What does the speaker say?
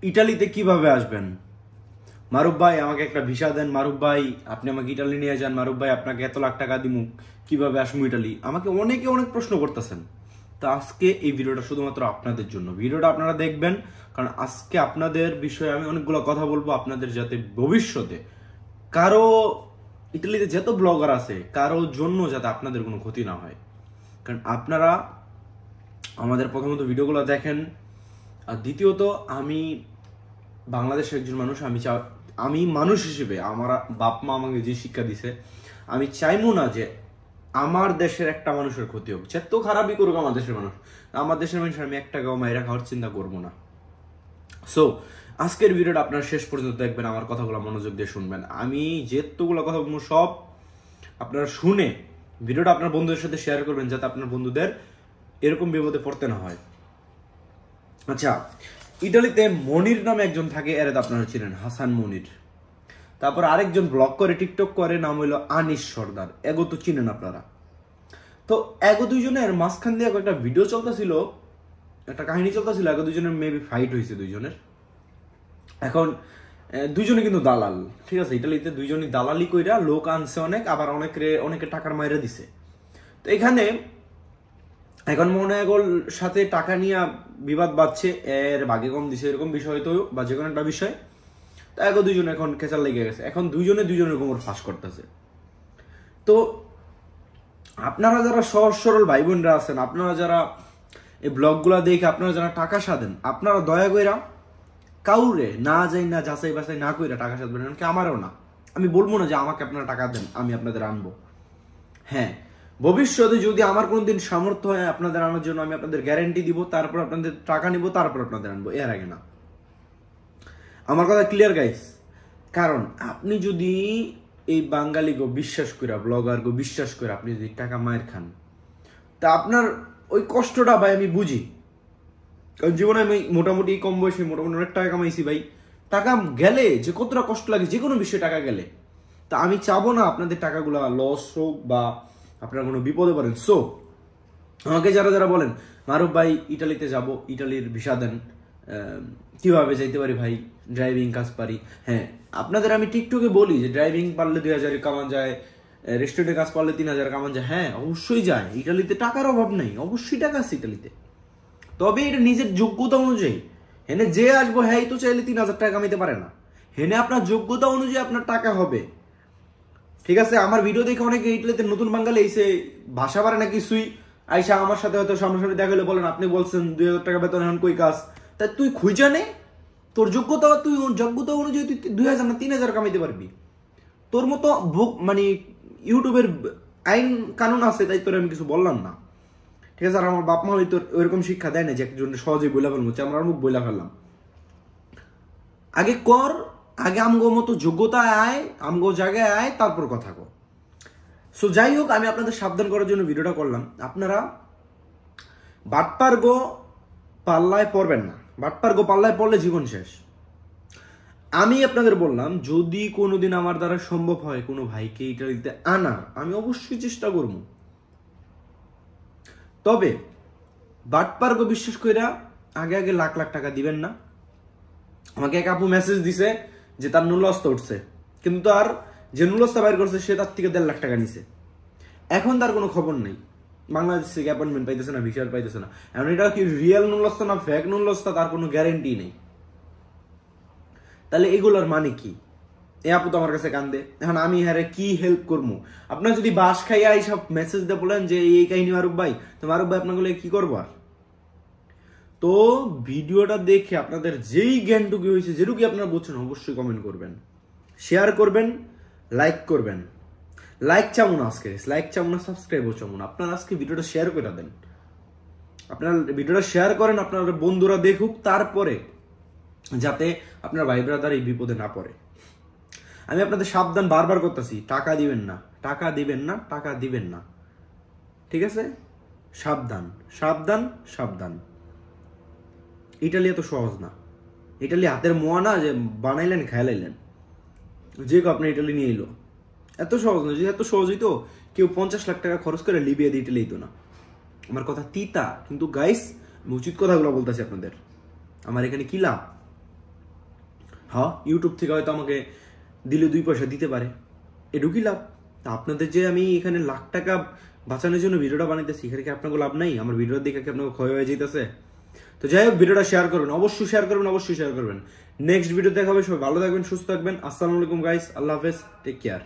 ইটালিতে কিভাবে আসবেন? মারুফ ভাই আমাকে একটা ভিসা দেন, মারুফ ভাই আপনি আমাকে ইটালি নিয়ে যান, মারুফ ভাই আপনাকে এত লাখ টাকা দিমু, কিভাবে আসবো ইটালি? আমাকে অনেকে অনেক প্রশ্ন করতেছেন। তো আজকে এই ভিডিওটা শুধুমাত্র আপনাদের জন্য, ভিডিওটা আপনারা দেখবেন, কারণ আজকে আপনাদের বিষয়ে আমি অনেকগুলো কথা বলবো, আপনাদের যাতে ভবিষ্যতে কারো ইটালিতে যত ব্লগার আছে কারো জন্য যাতে আপনাদের কোনো ক্ষতি না হয়। কারণ আপনারা আমাদের প্রথমত ভিডিওগুলো দেখেন, আর দ্বিতীয়ত আমি বাংলাদেশের একজন মানুষ, আমি মানুষ হিসেবে আমার বাপ মা আমাকে যে শিক্ষা দিছে, আমি চাইবো না যে আমার দেশের একটা মানুষের ক্ষতি হোক, যত খারাপই করুক আমার দেশের মানুষ, আমার দেশের মানুষ আমি একটা গাও মাইরা খাওয়ার চিন্তা করবো না। সো আজকের ভিডিওটা আপনারা শেষ পর্যন্ত দেখবেন, আমার কথাগুলো মনোযোগ দিয়ে শুনবেন। আমি যেতগুলো কথা বলবো সব আপনারা শুনে ভিডিওটা আপনার বন্ধুদের সাথে শেয়ার করবেন, যাতে আপনার বন্ধুদের এরকম বিপদে পড়তে না হয়। আচ্ছা, ইটালিতে মনির নামে একজন থাকে, এর আপনারা ছিলেন হাসান মনির। তারপর আরেকজন ব্লগ করে, টিকটক করে, নাম হইল আনিস সর্দার, এগো তো চিনেন আপনারা। তো এগো দুইজনের মাঝখান দিয়ে একটা ভিডিও চলতেছিল, একটা কাহিনী চলতেছিল, এগো দুইজনের মেবি ফাইট হয়েছে দুইজনের। এখন দুইজনে কিন্তু দালাল, ঠিক আছে? ইটালিতে দুইজনই দালালি কইরা লোক আনছে অনেক, আবার অনেকে টাকার মাইরা দিছে। তো এখানে এখন মনে এগোর সাথে টাকা নিয়ে বিবাদ বাড়ছে, এর ভাগে কম দিছে, এরকম বিষয় তো বা যে কোনো একটা বিষয়। তো এগো দুইজন এখন খেচাল লেগে গেছে, এখন দুইজনের কোমর ফাঁস করতেছে। তো আপনারা যারা সহজ সরল ভাই বোনরা আছেন, আপনারা যারা এই ব্লগগুলা দেখে আপনারা যারা টাকা সাধেন, আপনারা দয়া কইরা কাউরে না যাই না যাচাই বাছাই না কইরা টাকা সাধবেন, এমনকি আমারও না। আমি বলবো না যে আমাকে আপনারা টাকা দেন, আমি আপনাদের আনবো। হ্যাঁ, ভবিষ্যতে যদি আমার কোনদিন সামর্থ্য হয় আপনাদের আনার জন্য, আমি আপনাদের গ্যারান্টি দিব, তারপর আপনাদের টাকা নিব, তারপর আপনাদের আনবো, এর আগে না। আমার কথা ক্লিয়ার গাইস? কারণ আপনি যদি এই বাঙালিকে বিশ্বাস করে, ব্লগারকে বিশ্বাস করে আপনি যদি টাকা মায়ের খান, তা আপনার ওই কষ্টটা ভাই আমি বুঝি। কারণ জীবনে আমি মোটামুটি কম বয়সে মোটামুটি অনেক টাকা কামাইছি ভাই। টাকা গেলে যে কতটা কষ্ট লাগে যে কোনো বিষয়ে টাকা গেলে, তা আমি চাবো না আপনাদের টাকাগুলো লস হোক বা আপনারা কোনো বিপদে পড়েন। সো আমাকে যারা যারা বলেন মারুফ ভাই ইটালিতে যাব, ইটালির ভিসা দেন, কিভাবে যাইতে পারি ভাই, ড্রাইভিং কাজ পারি। হ্যাঁ, আপনাদের আমি টিকটকে বলি যে ড্রাইভিং পারলে 2000 কামান যায়, রেস্টুরেন্টে কাজ পারলে 3000 কামান যায়। হ্যাঁ, অবশ্যই যায়, ইটালিতে টাকার অভাব নেই, অবশ্যই টাকা আছে ইটালিতে। তবে এটা নিজের যোগ্যতা অনুযায়ী। হেনে যে আসবো হ্যাঁ তো চাইলে 3000 টাকা কামাইতে পারে না, হেনে আপনার যোগ্যতা অনুযায়ী আপনার টাকা হবে, ঠিক আছে? আমার ভিডিও দেখে অনেকে ইটালিতে নতুন বাঙালি এসে ভাষা পারে না কিছুই, আইসা আমার সাথে হয়তো সামনাসামনি দেখা হলে বলেন আপনি বলছেন 2000 টাকা বেতন, এখন কই কাজ? তাই তুই খুঁজা নে, তোর যোগ্যতা অনুযায়ী তুই 2000 না 3000 কামাইতে পারবি। তোর মতো মানে ইউটিউবের আইন কানুন আছে, তাই তোর আমি কিছু বললাম না, ঠিক আছে? আর আমার বাপ মা হয়তো ওইরকম শিক্ষা দেয় না যে একজন সহজেই বইলা ফেলবো, আমরা মুখ বইলা ফেললাম। আগে কর, আগে আমগো মতো যোগ্যতা আয়, আমগো জায়গায় আয়, তারপর কথা কর। সো যাই হোক, আমি আপনাদের সাবধান করার জন্য ভিডিওটা করলাম। আপনারা বাটপার্গো পাল্লায় পড়বেন না, বাটপার্গো পাল্লায় পড়লে জীবন শেষ। আমি আপনাদের বললাম যদি কোনোদিন আমার দ্বারা সম্ভব হয় কোনো ভাইকে ইটালিতে আনার, আমি অবশ্যই চেষ্টা করব। তবে বাটপার্গো বিশ্বাস কইরা আগে আগে লাখ লাখ টাকা দিবেন না। আমাকে এক আপু মেসেজ দিছে যে তার নুলস্তা উঠছে, কিন্তু তার যে নুলস্তা বাইর করছে সে তার থেকে 1.5 লাখ টাকা নিছে। এখন তার কোনো খবর নেই, বাংলাদেশ থেকে অ্যাপয়েন্টমেন্ট পাইতেছে না, ভিসা পাইতেছে না। এখন এটা কি রিয়েল নুলস্তা না ফেক নুলস্তা তার কোনো গ্যারেন্টি নেই। তাহলে এগুলোর মানে কি? এ আপু তো আমার কাছে কান্দে, এখন আমি হ্যারে কি হেল্প করবো? আপনার যদি বাস খাইয়া এইসব মেসেজ দিয়ে বলেন যে এই কাহিনী মারুফ ভাই, তো মারুফ ভাই আপনাগুলো কি করবো? আর তো ভিডিওটা দেখে আপনাদের যেই জ্ঞানটুকু হয়েছে, যেটুকু আপনারা বুঝছেন, অবশ্যই কমেন্ট করবেন, শেয়ার করবেন, লাইক করবেন। লাইক চামো না আজকে, লাইক চামো না, সাবস্ক্রাইবও চামো না। আপনারা আজকে ভিডিওটা শেয়ার করে দেন, আপনারা ভিডিওটা শেয়ার করেন, আপনার বন্ধুরা দেখুক, তারপরে যাতে আপনার ভাই ব্রাদার এই বিপদে না পড়ে। আমি আপনাদের সাবধান বারবার করতেছি, টাকা দিবেন না, টাকা দিবেন না, টাকা দিবেন না, ঠিক আছে? সাবধান সাবধান সাবধান। ইটালি এত সহজ না, ইটালি হাতের মোয়া না যে বানাইলেন খেলাইলেন যে আপনি ইটালি নিয়ে এলো, এত সহজ না। যদি এত সহজ হইতো কেউ 50 লাখ টাকা খরচ করে লিবিয়া দিয়ে ইটালি না। আমার কথা তিতা, কিন্তু গাইস আমি উচিত কথাগুলো বলতেছি আপনাদের। আমার এখানে কি লাভ? হ্যাঁ, ইউটিউব থেকে হয়তো আমাকে দিলে 2 পয়সা দিতে পারে, এটুকুই লাভ। আপনাদের যে আমি এখানে লাখ টাকা বাঁচানোর জন্য ভিডিওটা বানাইতেছি, এখানে কি আপনাকে লাভ নাই? আমার ভিডিও দেখে কি আপনাকে ক্ষয় হয়ে যেতেছে? তো যাই হোক, ভিডিওটা শেয়ার করবেন, অবশ্যই শেয়ার করবেন, অবশ্যই শেয়ার করবেন। নেক্সট ভিডিও দেখা হবে। সবাই ভালো থাকবেন, সুস্থ থাকবেন। আসসালামু আলাইকুম গাইস, আল্লাহ হাফেজ, টেক কেয়ার।